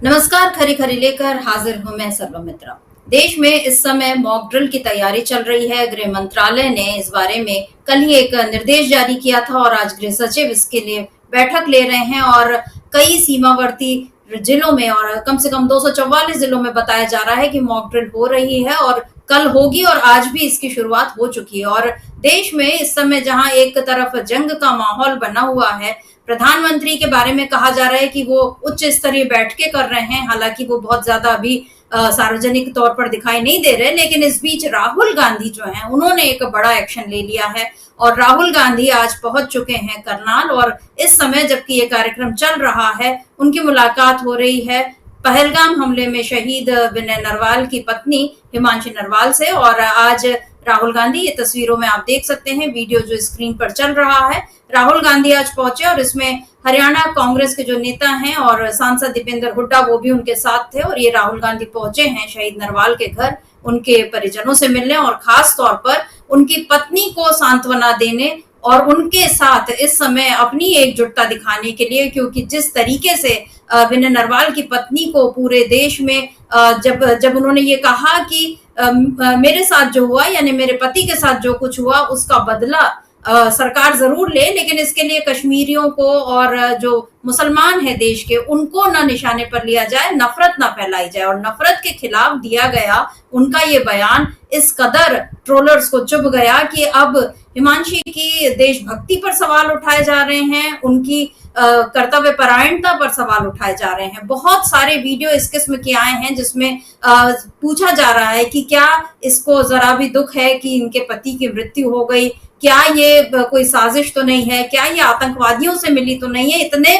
नमस्कार। खरी खरी लेकर हाजिर हूं मैं सर्वमित्रा। देश में इस समय मॉक ड्रिल की तैयारी चल रही है। गृह मंत्रालय ने इस बारे में कल ही एक निर्देश जारी किया था और आज गृह सचिव इसके लिए बैठक ले रहे हैं और कई सीमावर्ती जिलों में और कम से कम 244 जिलों में बताया जा रहा है कि मॉक ड्रिल हो रही है और कल होगी और आज भी इसकी शुरुआत हो चुकी है। और देश में इस समय जहां एक तरफ जंग का माहौल बना हुआ है, प्रधानमंत्री के बारे में कहा जा रहा है कि वो उच्च स्तरीय बैठकें कर रहे हैं। हालांकि वो बहुत ज्यादा अभी सार्वजनिक तौर पर दिखाई नहीं दे रहे, लेकिन इस बीच राहुल गांधी जो हैं उन्होंने एक बड़ा एक्शन ले लिया है और राहुल गांधी आज पहुंच चुके हैं करनाल। और इस समय जबकि ये कार्यक्रम चल रहा है, उनकी मुलाकात हो रही है पहलगाम हमले में शहीद विनय नरवाल की पत्नी हिमांशी नरवाल से। और आज राहुल गांधी, ये तस्वीरों में आप देख सकते हैं, वीडियो जो स्क्रीन पर चल रहा है, राहुल गांधी आज पहुंचे और इसमें हरियाणा कांग्रेस के जो नेता हैं और सांसद दीपेंद्र हुड्डा वो भी उनके साथ थे। और ये राहुल गांधी पहुंचे हैं शहीद नरवाल के घर उनके परिजनों से मिलने और खास तौर पर उनकी पत्नी को सांत्वना देने और उनके साथ इस समय अपनी एकजुटता दिखाने के लिए, क्योंकि जिस तरीके से विनय नरवाल की पत्नी को पूरे देश में जब उन्होंने ये कहा कि मेरे साथ जो हुआ यानी मेरे पति के साथ जो कुछ हुआ उसका बदला सरकार जरूर ले, लेकिन इसके लिए कश्मीरियों को और जो मुसलमान है देश के उनको ना निशाने पर लिया जाए, नफरत ना फैलाई जाए। और नफरत के खिलाफ दिया गया उनका ये बयान इस कदर ट्रोलर्स को चुभ गया कि अब हिमांशी की देशभक्ति पर सवाल उठाए जा रहे हैं, उनकी कर्तव्य परायणता पर सवाल उठाए जा रहे हैं। बहुत सारे वीडियो इस किस्म के आए हैं जिसमें पूछा जा रहा है कि क्या इसको जरा भी दुख है कि इनके पति की मृत्यु हो गई, क्या ये कोई साजिश तो नहीं है, क्या ये आतंकवादियों से मिली तो नहीं है। इतने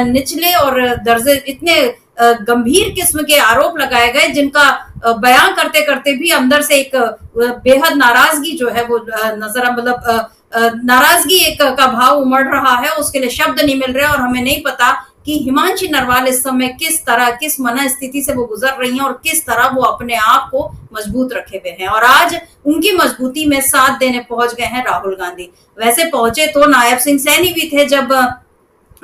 निचले और दर्जे इतने गंभीर किस्म के आरोप लगाए गए जिनका बयान करते करते भी अंदर से एक बेहद नाराजगी जो है वो नजर नाराजगी एक का भाव उमड़ रहा है। उसके लिए शब्द नहीं मिल रहे और हमें नहीं पता कि हिमांशी नरवाल इस समय किस मन स्थिति से वो गुजर रही हैं और किस तरह वो अपने आप को मजबूत रखे हुए हैं। और आज उनकी मजबूती में साथ देने पहुंच गए हैं राहुल गांधी। वैसे पहुंचे तो नायब सिंह सैनी भी थे जब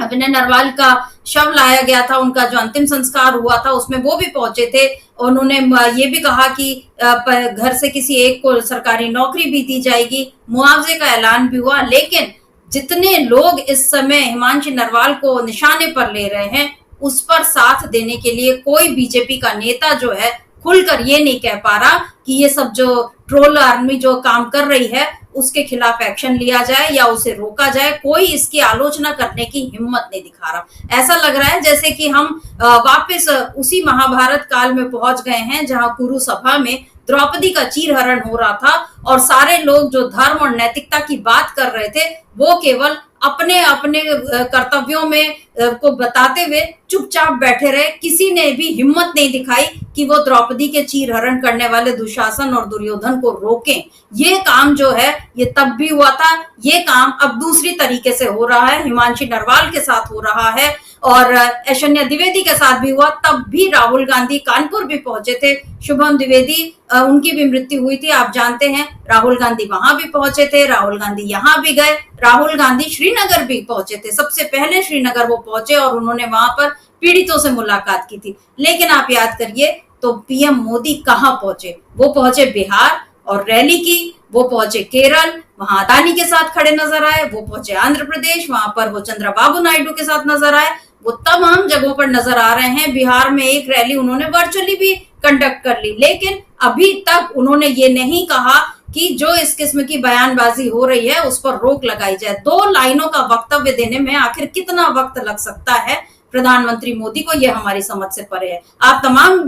विनय नरवाल का शव लाया गया था, उनका जो अंतिम संस्कार हुआ था उसमें वो भी पहुंचे थे। उन्होंने ये भी कहा कि घर से किसी एक को सरकारी नौकरी भी दी जाएगी, मुआवजे का ऐलान भी हुआ। लेकिन जितने लोग इस समय हिमांशी नरवाल को निशाने पर ले रहे हैं उस पर साथ देने के लिए कोई बीजेपी का नेता जो है खुलकर ये नहीं कह पा रहा कि ये सब जो ट्रोल आर्मी जो काम कर रही है उसके खिलाफ एक्शन लिया जाए या उसे रोका जाए। कोई इसकी आलोचना करने की हिम्मत नहीं दिखा रहा। ऐसा लग रहा है जैसे कि हम वापस उसी महाभारत काल में पहुंच गए हैं जहां कुरु सभा में द्रौपदी का चीरहरण हो रहा था और सारे लोग जो धर्म और नैतिकता की बात कर रहे थे वो केवल अपने अपने कर्तव्यों में को बताते हुए चुपचाप बैठे रहे। किसी ने भी हिम्मत नहीं दिखाई कि वो द्रौपदी के चीरहरण करने वाले दुशासन और दुर्योधन को रोकें। ये काम जो है ये तब भी हुआ था, ये काम अब दूसरी तरीके से हो रहा है, हिमांशी नरवाल के साथ हो रहा है और ऐश्वर्या द्विवेदी के साथ भी हुआ। तब भी राहुल गांधी कानपुर भी पहुंचे थे, शुभम द्विवेदी उनकी भी मृत्यु हुई थी, आप जानते हैं। राहुल गांधी वहां भी पहुंचे थे, राहुल गांधी यहाँ भी गए, राहुल गांधी श्रीनगर भी पहुंचे थे। सबसे पहले श्रीनगर वो पहुंचे और उन्होंने वहां पर पीड़ितों से मुलाकात की थी। लेकिन आप याद करिए तो पीएम मोदी कहाँ पहुंचे? वो पहुंचे बिहार और रैली की, वो पहुंचे केरल, वहां अदानी के साथ खड़े नजर आए, वो पहुंचे आंध्र प्रदेश, वहां पर वो चंद्रबाबू नायडू के साथ नजर आए, वो तमाम जगहों पर नजर आ रहे हैं। बिहार में एक रैली उन्होंने वर्चुअली भी कंडक्ट कर ली, लेकिन अभी तक उन्होंने ये नहीं कहा कि जो इस किस्म की बयानबाजी हो रही है उस पर रोक लगाई जाए। 2 लाइनों का वक्तव्य देने में आखिर कितना वक्त लग सकता है प्रधानमंत्री मोदी को, यह हमारी समझ से परे है। आप तमाम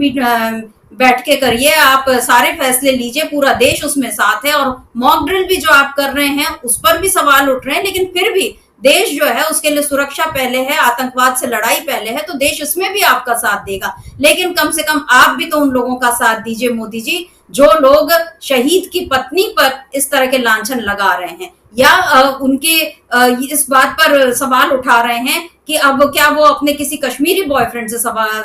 बैठ के करिए, आप सारे फैसले लीजिए, पूरा देश उसमें साथ है। और मॉक ड्रिल भी जो आप कर रहे हैं उस पर भी सवाल उठ रहे हैं, लेकिन फिर भी देश जो है उसके लिए सुरक्षा पहले है, आतंकवाद से लड़ाई पहले है, तो देश इसमें भी आपका साथ देगा। लेकिन कम से कम आप भी तो उन लोगों का साथ दीजिए मोदी जी जो लोग शहीद की पत्नी पर इस तरह के लांछन लगा रहे हैं या उनके इस बात पर सवाल उठा रहे हैं कि अब क्या वो अपने किसी कश्मीरी बॉयफ्रेंड से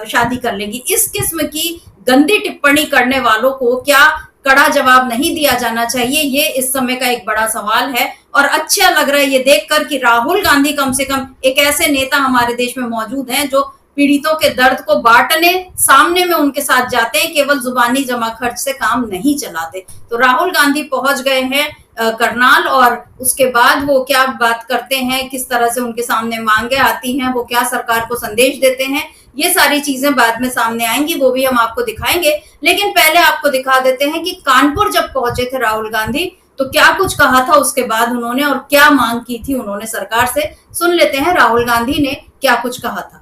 शादी कर लेंगी। इस किस्म की गंदी टिप्पणी करने वालों को क्या कड़ा जवाब नहीं दिया जाना चाहिए? ये इस समय का एक बड़ा सवाल है। और अच्छा लग रहा है ये देखकर कि राहुल गांधी कम से कम एक ऐसे नेता हमारे देश में मौजूद हैं जो पीड़ितों के दर्द को बांटने सामने में उनके साथ जाते हैं, केवल जुबानी जमा खर्च से काम नहीं चलाते। तो राहुल गांधी पहुंच गए हैं करनाल, और उसके बाद वो क्या बात करते हैं, किस तरह से उनके सामने मांगे आती हैं, वो क्या सरकार को संदेश देते हैं, ये सारी चीजें बाद में सामने आएंगी, वो भी हम आपको दिखाएंगे। लेकिन पहले आपको दिखा देते हैं कि कानपुर जब पहुंचे थे राहुल गांधी तो क्या कुछ कहा था उसके बाद उन्होंने, और क्या मांग की थी उन्होंने सरकार से। सुन लेते हैं राहुल गांधी ने क्या कुछ कहा था।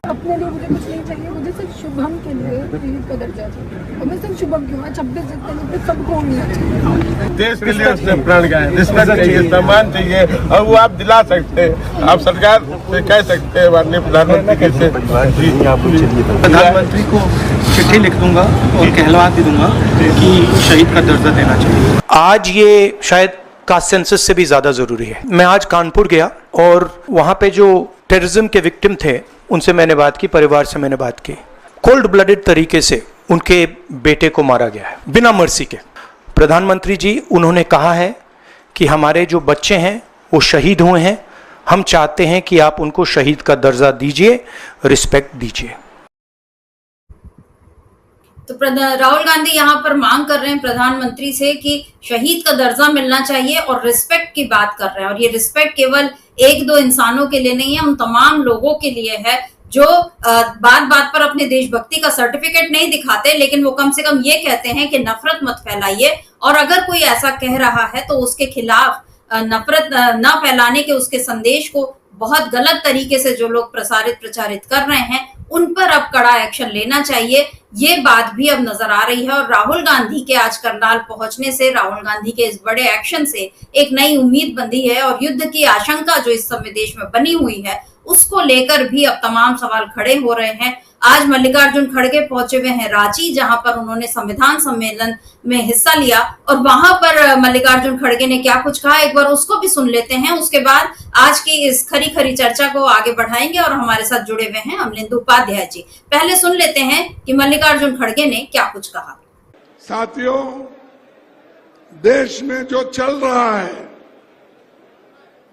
अपने लिए मुझे कुछ नहीं चाहिए, मुझे सिर्फ शुभम के लिए शहीद का दर्जा चाहिए, और मैं सिर्फ शुभम क्यों 26 जनवरी पे सबको मिलना चाहिए। देश के लिए उसने प्राण गए, रिस्पेक्ट चाहिए, सम्मान चाहिए, और वो आप दिला सकते हैं। आप सरकार से कह सकते हैं माननीय प्रधानमंत्री से, प्रधानमंत्री को चिट्ठी लिख दूंगा और कहलवा भी दूंगा कि शहीद का दर्जा देना चाहिए। आज ये शायद कास्ट सेंसस से भी ज़्यादा ज़रूरी है। मैं आज कानपुर गया और वहाँ पे जो टेररिज्म के विक्टिम थे उनसे मैंने बात की, परिवार से मैंने बात की। कोल्ड ब्लडेड तरीके से उनके बेटे को मारा गया है, बिना मर्सी के। प्रधानमंत्री जी, उन्होंने कहा है कि हमारे जो बच्चे हैं वो शहीद हुए हैं, हम चाहते हैं कि आप उनको शहीद का दर्जा दीजिए, रिस्पेक्ट दीजिए। तो राहुल गांधी यहाँ पर मांग कर रहे हैं प्रधानमंत्री से कि शहीद का दर्जा मिलना चाहिए, और रिस्पेक्ट की बात कर रहे हैं। और ये रिस्पेक्ट केवल एक दो इंसानों के लिए नहीं है, उन तमाम लोगों के लिए है जो बात बात पर अपने देशभक्ति का सर्टिफिकेट नहीं दिखाते, लेकिन वो कम से कम ये कहते हैं कि नफरत मत फैलाइए, और अगर कोई ऐसा कह रहा है तो उसके खिलाफ नफरत न फैलाने के उसके संदेश को बहुत गलत तरीके से जो लोग प्रचारित कर रहे हैं उन पर अब कड़ा एक्शन लेना चाहिए। ये बात भी अब नजर आ रही है, और राहुल गांधी के आज करनाल पहुंचने से, राहुल गांधी के इस बड़े एक्शन से एक नई उम्मीद बंधी है, और युद्ध की आशंका जो इस समय देश में बनी हुई है उसको लेकर भी अब तमाम सवाल खड़े हो रहे हैं। आज मल्लिकार्जुन खड़गे पहुंचे हुए हैं रांची, जहां पर उन्होंने संविधान सम्मेलन में हिस्सा लिया, और वहां पर मल्लिकार्जुन खड़गे ने क्या कुछ कहा एक बार उसको भी सुन लेते हैं। उसके बाद आज की इस खरी खरी चर्चा को आगे बढ़ाएंगे, और हमारे साथ जुड़े हुए हैं अमलिंदु उपाध्याय जी। पहले सुन लेते हैं कि मल्लिकार्जुन खड़गे ने क्या कुछ कहा। साथियों, देश में जो चल रहा है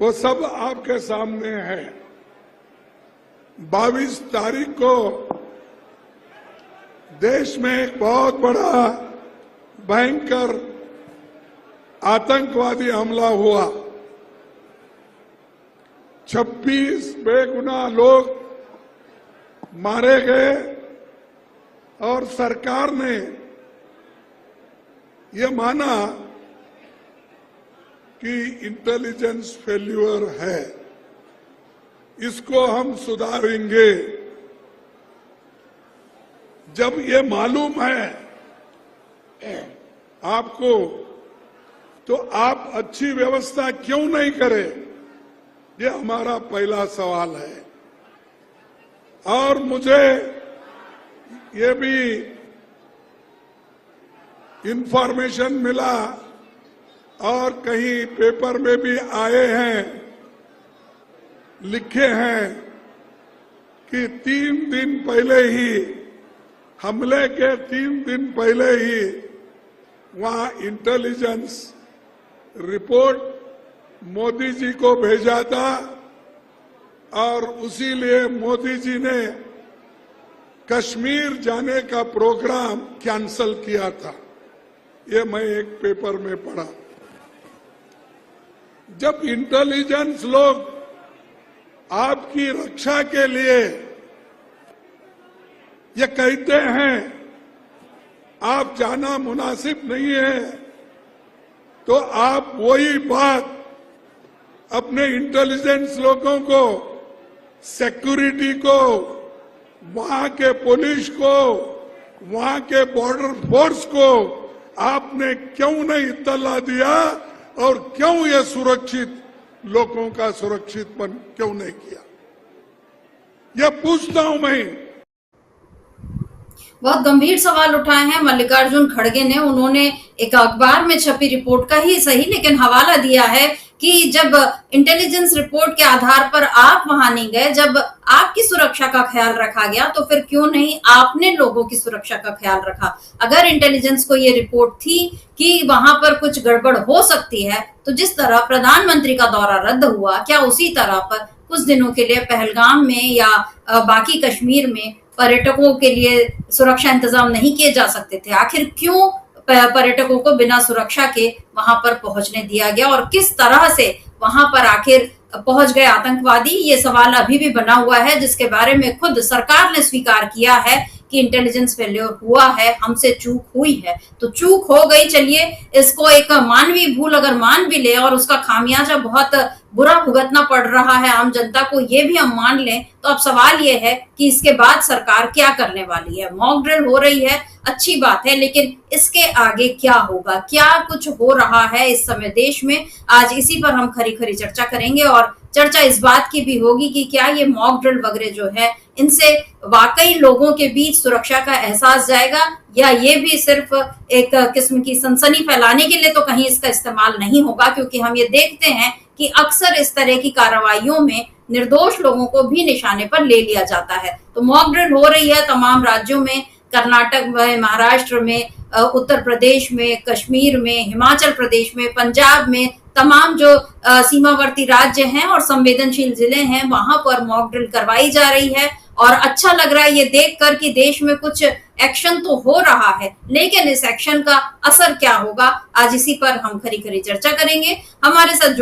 वो सब आपके सामने है। 22 तारीख को देश में एक बहुत बड़ा भयंकर आतंकवादी हमला हुआ। 26 बेगुनाह लोग मारे गए, और सरकार ने ये माना कि इंटेलिजेंस फेल्यूर है, इसको हम सुधारेंगे। जब ये मालूम है आपको, तो आप अच्छी व्यवस्था क्यों नहीं करें? ये हमारा पहला सवाल है। और मुझे ये भी इंफॉर्मेशन मिला, और कहीं पेपर में भी आए हैं, लिखे हैं कि 3 दिन पहले ही, हमले के 3 दिन पहले ही वहां इंटेलिजेंस रिपोर्ट मोदी जी को भेजा था, और उसी लिए मोदी जी ने कश्मीर जाने का प्रोग्राम कैंसल किया था। ये मैं एक पेपर में पढ़ा। जब इंटेलिजेंस लोग आपकी रक्षा के लिए ये कहते हैं आप जाना मुनासिब नहीं है, तो आप वही बात अपने इंटेलिजेंस लोगों को, सिक्योरिटी को, वहां के पुलिस को, वहां के बॉर्डर फोर्स को आपने क्यों नहीं इत्तला दिया, और क्यों ये सुरक्षित लोगों का सुरक्षितपन क्यों नहीं किया? ये पूछता हूं मैं। बहुत गंभीर सवाल उठाए हैं मल्लिकार्जुन खड़गे ने। उन्होंने एक अखबार में छपी रिपोर्ट का ही सही, लेकिन हवाला दिया है कि जब इंटेलिजेंस रिपोर्ट के आधार पर आप वहां नहीं गए, जब आपकी सुरक्षा का ख्याल रखा गया, तो फिर क्यों नहीं आपने लोगों की सुरक्षा का ख्याल रखा? अगर इंटेलिजेंस को ये रिपोर्ट थी कि वहां पर कुछ गड़बड़ हो सकती है, तो जिस तरह प्रधानमंत्री का दौरा रद्द हुआ, क्या उसी तरह पर कुछ दिनों के लिए पहलगाम में या बाकी कश्मीर में पर्यटकों के लिए सुरक्षा इंतजाम नहीं किए जा सकते थे? आखिर क्यों पर्यटकों को बिना सुरक्षा के वहां पर पहुंचने दिया गया और किस तरह से वहां पर आखिर पहुंच गए आतंकवादी? ये सवाल अभी भी बना हुआ है, जिसके बारे में खुद सरकार ने स्वीकार किया है कि इंटेलिजेंस फेल्योर हुआ है, हमसे चूक हुई है। तो चूक हो गई, चलिए इसको एक मानवीय भूल अगर मान भी ले और उसका खामियाजा बहुत बुरा भुगतना पड़ रहा है आम जनता को, ये भी हम मान लें, तो अब सवाल ये है कि इसके बाद सरकार क्या करने वाली है। मॉक ड्रिल हो रही है, अच्छी बात है, लेकिन इसके आगे क्या होगा, क्या कुछ हो रहा है इस समय देश में, आज इसी पर हम खरी खरी चर्चा करेंगे। और चर्चा इस बात की भी होगी कि क्या ये मॉक ड्रिल वगैरह जो है, इनसे वाकई लोगों के बीच सुरक्षा का एहसास जाएगा, या ये भी सिर्फ एक किस्म की सनसनी फैलाने के लिए तो कहीं इसका इस्तेमाल नहीं होगा, क्योंकि हम ये देखते हैं कि अक्सर इस तरह की कार्रवाइयों में निर्दोष लोगों को भी निशाने पर ले लिया जाता है। तो मॉक ड्रिल हो रही है तमाम राज्यों में, कर्नाटक में, महाराष्ट्र में, उत्तर प्रदेश में, कश्मीर में, हिमाचल प्रदेश में, पंजाब में, तमाम जो सीमावर्ती राज्य हैं और संवेदनशील जिले हैं, वहां पर मॉक ड्रिल करवाई जा रही है। और अच्छा लग रहा है ये देखकर कि देश में कुछ एक्शन तो हो रहा है, लेकिन इस एक्शन का असर क्या होगा, आज इसी पर हम खरी खरी चर्चा करेंगे। हमारे साथ